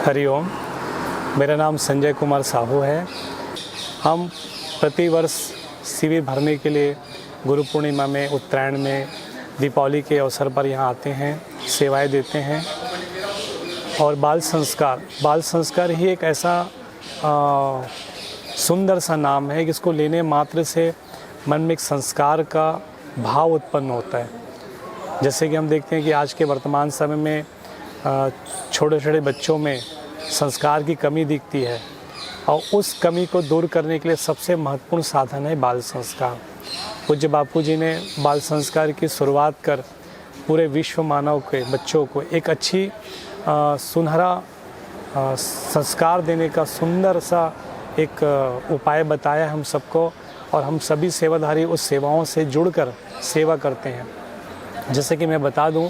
हरिओम। मेरा नाम संजय कुमार साहू है। हम प्रतिवर्ष शिविर भरने के लिए गुरु पूर्णिमा में, उत्तरायण में, दीपावली के अवसर पर यहाँ आते हैं, सेवाएं देते हैं। और बाल संस्कार ही एक ऐसा सुंदर सा नाम है कि इसको लेने मात्र से मन में एक संस्कार का भाव उत्पन्न होता है। जैसे कि हम देखते हैं कि आज के वर्तमान समय में छोटे छोटे बच्चों में संस्कार की कमी दिखती है, और उस कमी को दूर करने के लिए सबसे महत्वपूर्ण साधन है बाल संस्कार। पूज्य बापू जी ने बाल संस्कार की शुरुआत कर पूरे विश्व मानव के बच्चों को एक अच्छी सुनहरा संस्कार देने का सुंदर सा एक उपाय बताया हम सबको, और हम सभी सेवाधारी उस सेवाओं से जुड़कर सेवा करते हैं। जैसे कि मैं बता दूं,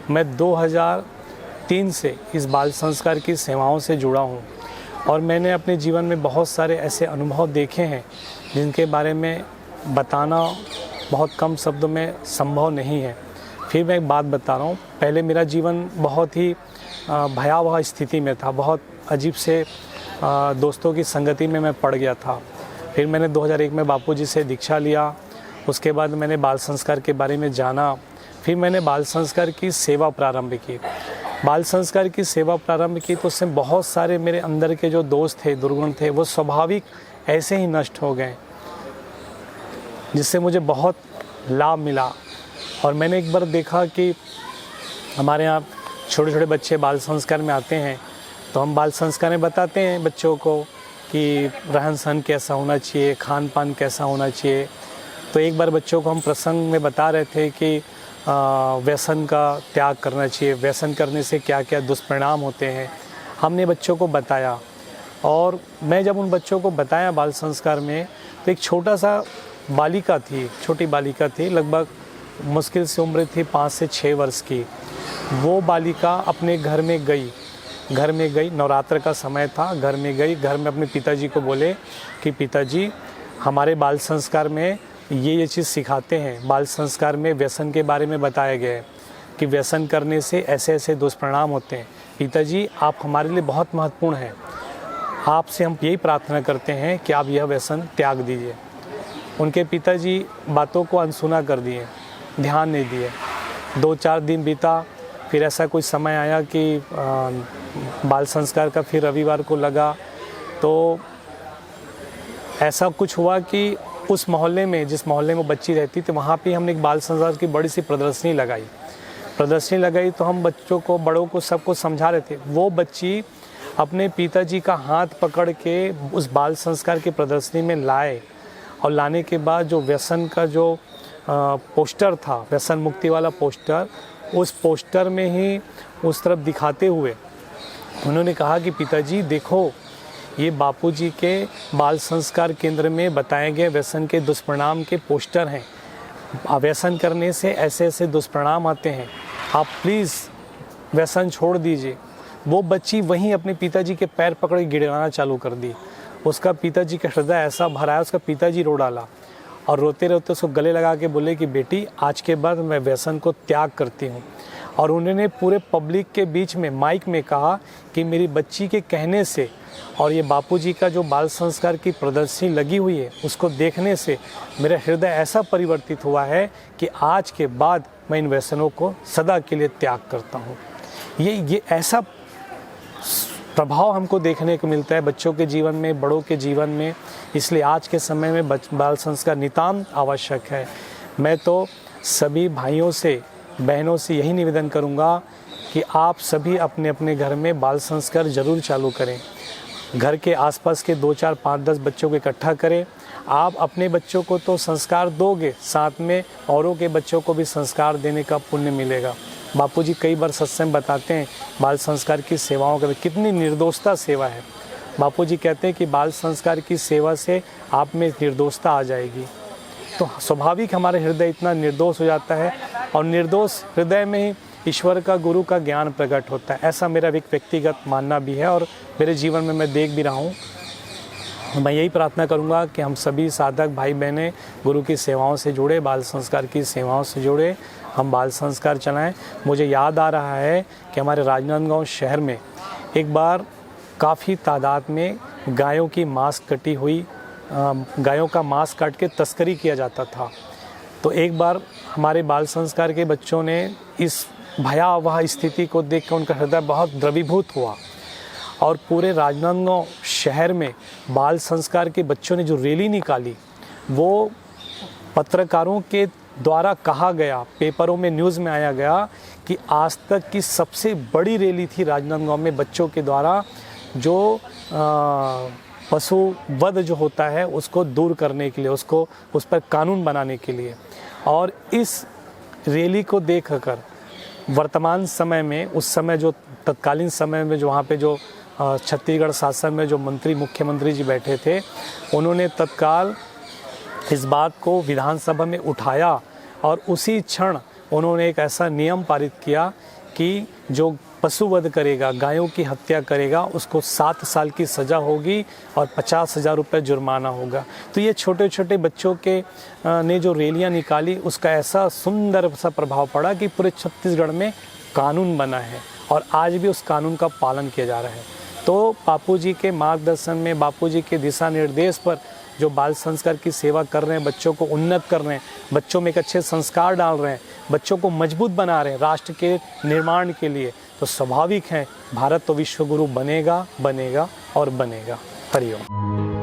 मैं 2003 से इस बाल संस्कार की सेवाओं से जुड़ा हूं, और मैंने अपने जीवन में बहुत सारे ऐसे अनुभव देखे हैं जिनके बारे में बताना बहुत कम शब्दों में संभव नहीं है। फिर मैं एक बात बता रहा हूँ। पहले मेरा जीवन बहुत ही भयावह स्थिति में था, बहुत अजीब से दोस्तों की संगति में मैं पड़ गया था। फिर मैंने 2001 में बापूजी से दीक्षा लिया। उसके बाद मैंने बाल संस्कार के बारे में जाना। फिर मैंने बाल संस्कार की सेवा प्रारंभ की। बाल संस्कार की सेवा प्रारंभ की तो उससे बहुत सारे मेरे अंदर के जो दोस्त थे, दुर्गुण थे, वो स्वाभाविक ऐसे ही नष्ट हो गए, जिससे मुझे बहुत लाभ मिला। और मैंने एक बार देखा कि हमारे यहाँ छोटे छोटे बच्चे बाल संस्कार में आते हैं, तो हम बाल संस्कार में बताते हैं बच्चों को कि रहन सहन कैसा होना चाहिए, खान पान कैसा होना चाहिए। तो एक बार बच्चों को हम प्रसंग में बता रहे थे कि व्यसन का त्याग करना चाहिए, व्यसन करने से क्या क्या दुष्परिणाम होते हैं, हमने बच्चों को बताया। और मैं जब उन बच्चों को बताया बाल संस्कार में, तो एक छोटा सा बालिका थी, छोटी बालिका थी, लगभग मुश्किल से उम्र थी 5 से 6 वर्ष की। वो बालिका अपने घर में गई, नवरात्र का समय था, घर में गई, घर में अपने पिताजी को बोले कि पिताजी, हमारे बाल संस्कार में ये चीज़ सिखाते हैं। बाल संस्कार में व्यसन के बारे में बताया गया है कि व्यसन करने से ऐसे ऐसे दुष्परिणाम होते हैं। पिताजी, आप हमारे लिए बहुत महत्वपूर्ण हैं, आपसे हम यही प्रार्थना करते हैं कि आप यह व्यसन त्याग दीजिए। उनके पिताजी बातों को अनसुना कर दिए, ध्यान नहीं दिए। 2-4 दिन बीता, फिर ऐसा कोई समय आया कि बाल संस्कार का फिर रविवार को लगा, तो ऐसा कुछ हुआ कि उस मोहल्ले में, जिस मोहल्ले में बच्ची रहती थी, वहाँ पे हमने एक बाल संस्कार की बड़ी सी प्रदर्शनी लगाई। तो हम बच्चों को, बड़ों को, सबको समझा रहे थे। वो बच्ची अपने पिताजी का हाथ पकड़ के उस बाल संस्कार की प्रदर्शनी में लाए, और लाने के बाद जो व्यसन का जो पोस्टर था, व्यसन मुक्ति वाला पोस्टर, उस पोस्टर में ही उस तरफ दिखाते हुए उन्होंने कहा कि पिताजी देखो, ये बापूजी के बाल संस्कार केंद्र में बताए गए व्यसन के दुष्परिणाम के पोस्टर हैं। व्यसन करने से ऐसे ऐसे दुष्परिणाम आते हैं, आप प्लीज़ व्यसन छोड़ दीजिए। वो बच्ची वहीं अपने पिताजी के पैर पकड़ के गिड़गिड़ाना चालू कर दी। उसका पिताजी का हृदय ऐसा भरा, उसका पिताजी रो डाला, और रोते रोते उसको गले लगा के बोले कि बेटी, आज के बाद मैं व्यसन को त्याग करती हूँ। और उन्होंने पूरे पब्लिक के बीच में माइक में कहा कि मेरी बच्ची के कहने से और ये बापूजी का जो बाल संस्कार की प्रदर्शनी लगी हुई है, उसको देखने से मेरा हृदय ऐसा परिवर्तित हुआ है कि आज के बाद मैं इन व्यसनों को सदा के लिए त्याग करता हूँ। ये ऐसा प्रभाव हमको देखने को मिलता है बच्चों के जीवन में, बड़ों के जीवन में। इसलिए आज के समय में बाल संस्कार नितांत आवश्यक है। मैं तो सभी भाइयों से, बहनों से यही निवेदन करूँगा कि आप सभी अपने अपने घर में बाल संस्कार ज़रूर चालू करें। घर के आसपास के 2, 4, 5, 10 बच्चों को इकट्ठा करें। आप अपने बच्चों को तो संस्कार दोगे, साथ में औरों के बच्चों को भी संस्कार देने का पुण्य मिलेगा। बापूजी कई बार सत्संग बताते हैं बाल संस्कार की सेवाओं के कितनी निर्दोषता सेवा है। बापूजी कहते हैं कि बाल संस्कार की सेवा से आप में निर्दोषता आ जाएगी। तो स्वाभाविक हमारे हृदय इतना निर्दोष हो जाता है, और निर्दोष हृदय में ही ईश्वर का, गुरु का ज्ञान प्रकट होता है। ऐसा मेरा एक व्यक्तिगत मानना भी है, और मेरे जीवन में मैं देख भी रहा हूँ। मैं यही प्रार्थना करूँगा कि हम सभी साधक भाई बहनें गुरु की सेवाओं से जुड़े, बाल संस्कार की सेवाओं से जुड़े, हम बाल संस्कार चलाएं। मुझे याद आ रहा है कि हमारे राजनांदगांव शहर में एक बार काफ़ी तादाद में गायों की मांस कटी हुई गायों का मांस काट के तस्करी किया जाता था। तो एक बार हमारे बाल संस्कार के बच्चों ने इस भयावह स्थिति को देखकर उनका हृदय बहुत द्रवीभूत हुआ और पूरे राजनांदगांव शहर में बाल संस्कार के बच्चों ने जो रैली निकाली, वो पत्रकारों के द्वारा कहा गया, पेपरों में न्यूज़ में आया गया कि आज तक की सबसे बड़ी रैली थी राजनांदगांव में बच्चों के द्वारा, जो पशु वध जो होता है उसको दूर करने के लिए, उसको उस पर कानून बनाने के लिए। और इस रैली को देखकर वर्तमान समय में, उस समय जो तत्कालीन समय में जो वहाँ पे जो छत्तीसगढ़ शासन में जो मंत्री, मुख्यमंत्री जी बैठे थे, उन्होंने तत्काल इस बात को विधानसभा में उठाया और उसी क्षण उन्होंने एक ऐसा नियम पारित किया कि जो पशुवध करेगा, गायों की हत्या करेगा, उसको 7 साल की सज़ा होगी और 50,000 रुपये जुर्माना होगा। तो ये छोटे छोटे बच्चों के ने जो रैलियाँ निकाली, उसका ऐसा सुंदर सा प्रभाव पड़ा कि पूरे छत्तीसगढ़ में कानून बना है और आज भी उस कानून का पालन किया जा रहा है। तो बापूजी के मार्गदर्शन में, बापूजी के दिशा निर्देश पर जो बाल संस्कार की सेवा कर रहे हैं, बच्चों को उन्नत कर रहे हैं, बच्चों में एक अच्छे संस्कार डाल रहे हैं, बच्चों को मजबूत बना रहे हैं राष्ट्र के निर्माण के लिए, तो स्वाभाविक है भारत तो विश्व गुरु बनेगा, बनेगा और बनेगा। हरिओम।